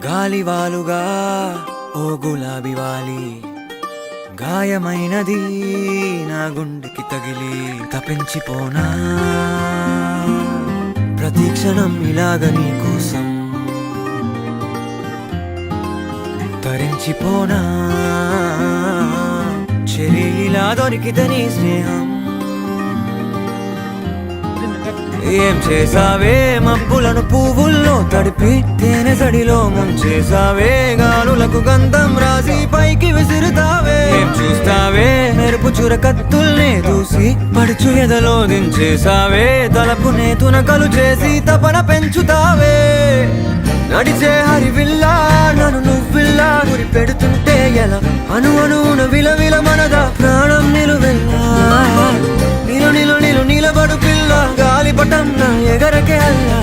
గాలివాలుగా ఓ గులాబీ వాలి గాయమైనది నా గుండెకి తగిలి తపించిపోనా ప్రతిక్షణం ఇలాగ నీ కోసం తరించిపోనా చెరిలా దొరికితే నీ స్నేహం ఏం చేసావే మబ్బులను పువ్వుల్లో తడిపి తేనె సడిలో ముంచేసావే గాలులకు గంధం రాసి పైకి విసురుతావే ఏం చూస్తావే మెరుపు చురకత్తుల్నే దూసి పడుచు ఎదలో దించేసావే తలపునే తునకలు చేసి తపన పెంచుతావే నడిచే హరివిల్లా నన్ను నువ్విల్లా గురి పెడుతుంటే ఎలా అణువున విలవిల మనదా ప్రాణం నిలువెల్లా నిలు నిలు నిలు నిలబడు పిల్ల గాలిపటం నా ఎగరకే అల్లా